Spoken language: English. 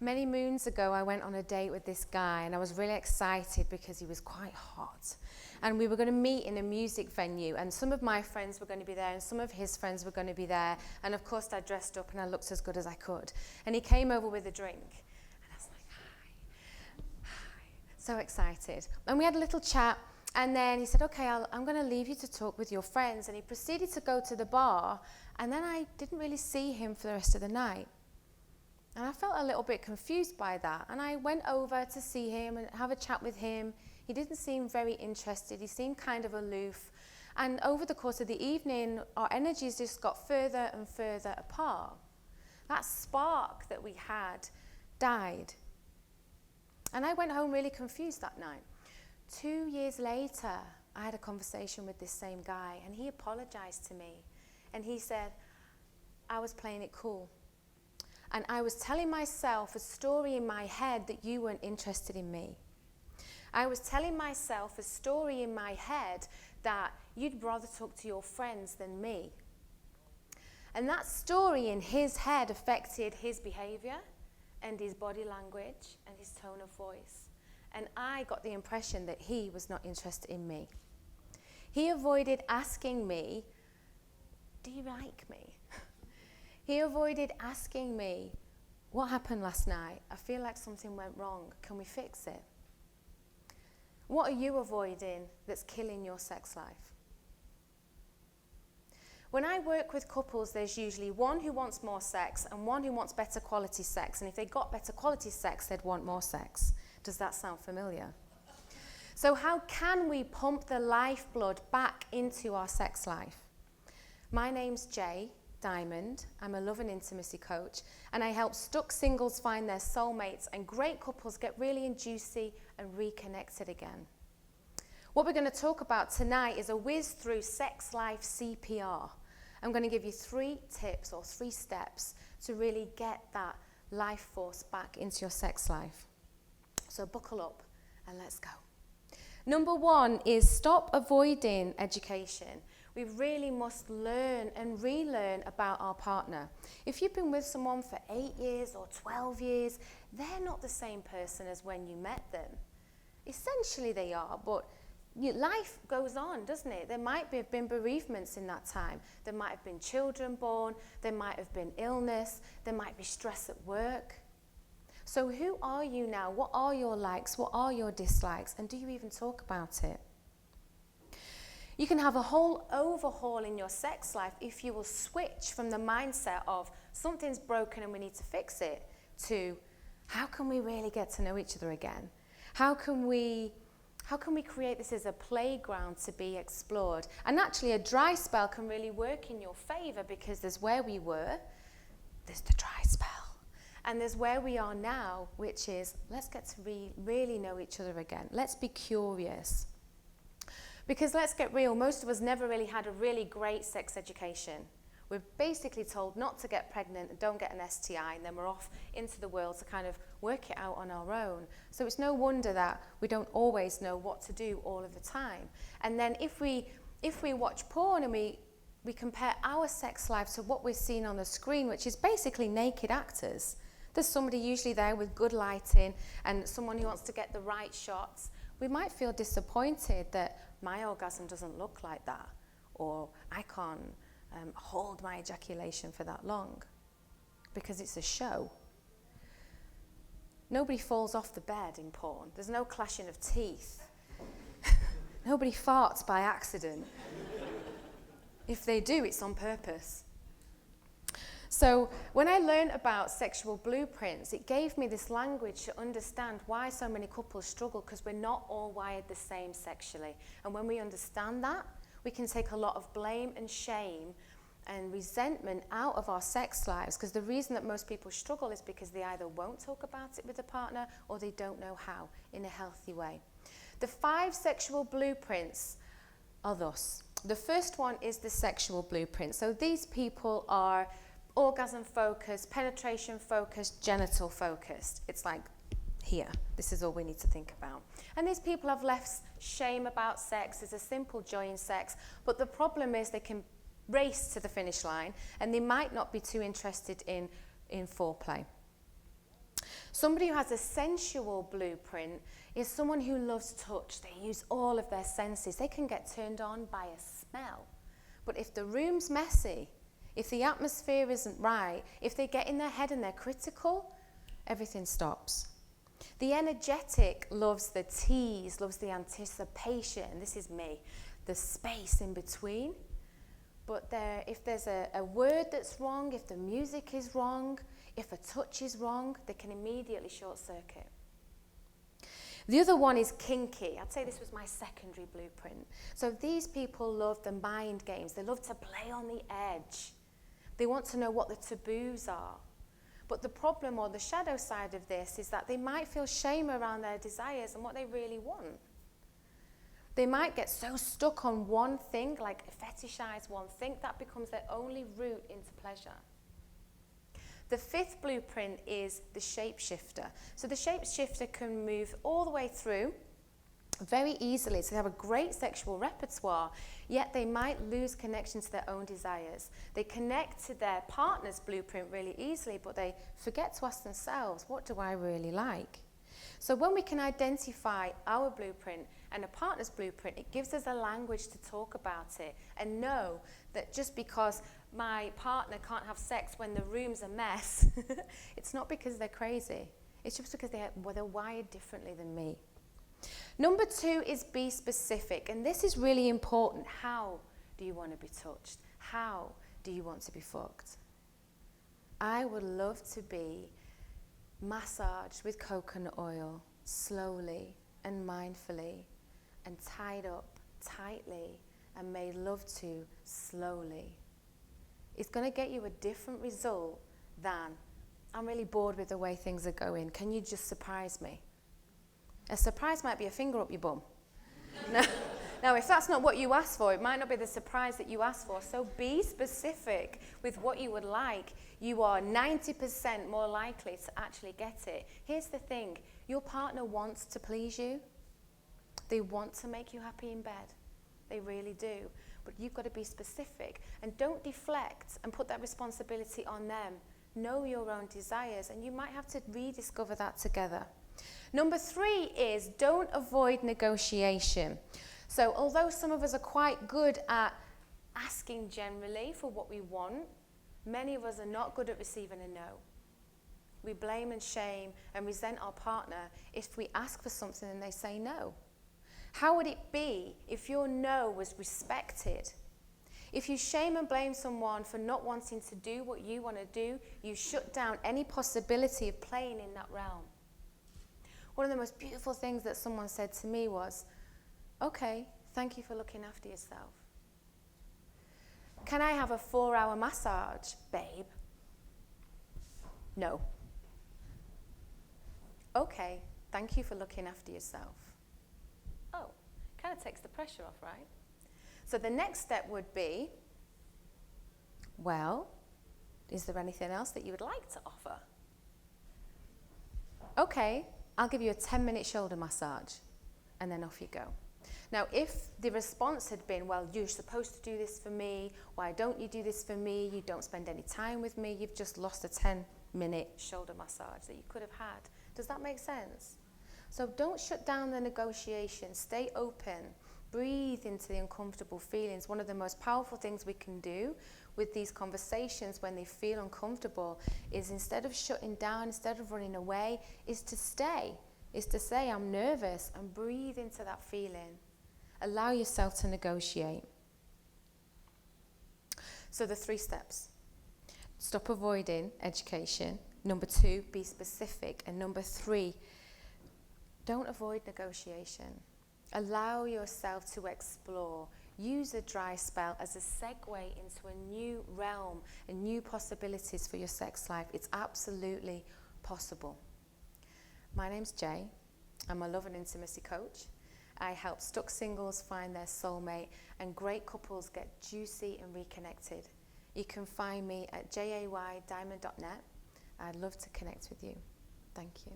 Many moons ago, I went on a date with this guy, and I was really excited because he was quite hot. And we were going to meet in a music venue, and some of my friends were going to be there, and some of his friends were going to be there. And of course, I dressed up and I looked as good as I could. And he came over with a drink, and I was like, hi, so excited. And we had a little chat, and then he said, okay, I'm going to leave you to talk with your friends. And he proceeded to go to the bar, and then I didn't really see him for the rest of the night. And I felt a little bit confused by that. And I went over to see him and have a chat with him. He didn't seem very interested. He seemed kind of aloof. And over the course of the evening, our energies just got further and further apart. That spark that we had died. And I went home really confused that night. 2 years later, I had a conversation with this same guy, and he apologized to me. And he said, I was playing it cool. And I was telling myself a story in my head that you weren't interested in me. I was telling myself a story in my head that you'd rather talk to your friends than me. And that story in his head affected his behavior and his body language and his tone of voice. And I got the impression that he was not interested in me. He avoided asking me, do you like me? He avoided asking me, what happened last night? I feel like something went wrong. Can we fix it? What are you avoiding that's killing your sex life? When I work with couples, there's usually one who wants more sex and one who wants better quality sex. And if they got better quality sex, they'd want more sex. Does that sound familiar? So how can we pump the lifeblood back into our sex life? My name's Jay Diamond. I'm a love and intimacy coach, and I help stuck singles find their soulmates and great couples get really juicy and reconnected again. What we're going to talk about tonight is a whiz through sex life CPR. I'm going to give you 3 tips or 3 steps to really get that life force back into your sex life. So buckle up and let's go. Number 1 is stop avoiding education. We really must learn and relearn about our partner. If you've been with someone for 8 years or 12 years, they're not the same person as when you met them. Essentially they are, but life goes on, doesn't it? There might have been bereavements in that time. There might have been children born. There might have been illness. There might be stress at work. So who are you now? What are your likes? What are your dislikes? And do you even talk about it? You can have a whole overhaul in your sex life if you will switch from the mindset of something's broken and we need to fix it to how can we really get to know each other again? How can we create this as a playground to be explored? And actually a dry spell can really work in your favor because there's where we were, there's the dry spell. And there's where we are now, which is let's get to really know each other again. Let's be curious. Because let's get real, most of us never really had a really great sex education. We're basically told not to get pregnant and don't get an STI, and then we're off into the world to kind of work it out on our own. So it's no wonder that we don't always know what to do all of the time. And then if we watch porn and we compare our sex life to what we're seeing on the screen, which is basically naked actors, there's somebody usually there with good lighting and someone who wants to get the right shots. We might feel disappointed that my orgasm doesn't look like that, or I can't hold my ejaculation for that long because it's a show. Nobody falls off the bed in porn. There's no clashing of teeth. Nobody farts by accident. If they do, it's on purpose. So when I learned about sexual blueprints, it gave me this language to understand why so many couples struggle, because we're not all wired the same sexually. And when we understand that, we can take a lot of blame and shame and resentment out of our sex lives, because the reason that most people struggle is because they either won't talk about it with a partner or they don't know how in a healthy way. The 5 sexual blueprints are thus. The first one is the sexual blueprint. So these people are orgasm focused, penetration focused, genital focused. It's like here. This is all we need to think about. And these people have less shame about sex. There's a simple joy in sex. But the problem is they can race to the finish line and they might not be too interested in foreplay. Somebody who has a sensual blueprint is someone who loves touch. They use all of their senses. They can get turned on by a smell. But if the room's messy, if the atmosphere isn't right, if they get in their head and they're critical, everything stops. The energetic loves the tease, loves the anticipation, and this is me, the space in between. But if there's a word that's wrong, if the music is wrong, if a touch is wrong, they can immediately short circuit. The other one is kinky. I'd say this was my secondary blueprint. So these people love the mind games. They love to play on the edge. They want to know what the taboos are. But the problem or the shadow side of this is that they might feel shame around their desires and what they really want. They might get so stuck on one thing, like fetishize one thing, that becomes their only route into pleasure. The fifth blueprint is the shapeshifter. So the shapeshifter can move all the way through very easily. So they have a great sexual repertoire, yet they might lose connection to their own desires. They connect to their partner's blueprint really easily, but they forget to ask themselves, what do I really like? So when we can identify our blueprint and a partner's blueprint, it gives us a language to talk about it and know that just because my partner can't have sex when the room's a mess, it's not because they're crazy. It's just because they're wired differently than me. Number 2 is be specific, and this is really important. How do you want to be touched? How do you want to be fucked? I would love to be massaged with coconut oil slowly and mindfully and tied up tightly and made love to slowly. It's going to get you a different result than, I'm really bored with the way things are going. Can you just surprise me? A surprise might be a finger up your bum. Now, if that's not what you asked for, it might not be the surprise that you asked for. So be specific with what you would like. You are 90% more likely to actually get it. Here's the thing. Your partner wants to please you. They want to make you happy in bed. They really do. But you've got to be specific. And don't deflect and put that responsibility on them. Know your own desires, and you might have to rediscover that together. Number 3 is don't avoid negotiation. So although some of us are quite good at asking generally for what we want, many of us are not good at receiving a no. We blame and shame and resent our partner if we ask for something and they say no. How would it be if your no was respected? If you shame and blame someone for not wanting to do what you want to do, you shut down any possibility of playing in that realm. One of the most beautiful things that someone said to me was, okay, thank you for looking after yourself. Can I have a 4-hour massage, babe? No. Okay, thank you for looking after yourself. Oh, kind of takes the pressure off, right? So the next step would be, well, is there anything else that you would like to offer? Okay, I'll give you a 10-minute shoulder massage, and then off you go. Now, if the response had been, well, you're supposed to do this for me, why don't you do this for me, you don't spend any time with me, you've just lost a 10-minute shoulder massage that you could have had. Does that make sense? So don't shut down the negotiation, stay open, breathe into the uncomfortable feelings. One of the most powerful things we can do with these conversations when they feel uncomfortable is instead of shutting down, instead of running away, is to stay, is to say, I'm nervous, and breathe into that feeling. Allow yourself to negotiate. So the 3 steps. Stop avoiding education. Number 2, be specific. And number 3, don't avoid negotiation. Allow yourself to explore. Use a dry spell as a segue into a new realm and new possibilities for your sex life. It's absolutely possible. My name's Jay. I'm a love and intimacy coach. I help stuck singles find their soulmate and great couples get juicy and reconnected. You can find me at jaydiamond.net. I'd love to connect with you. Thank you.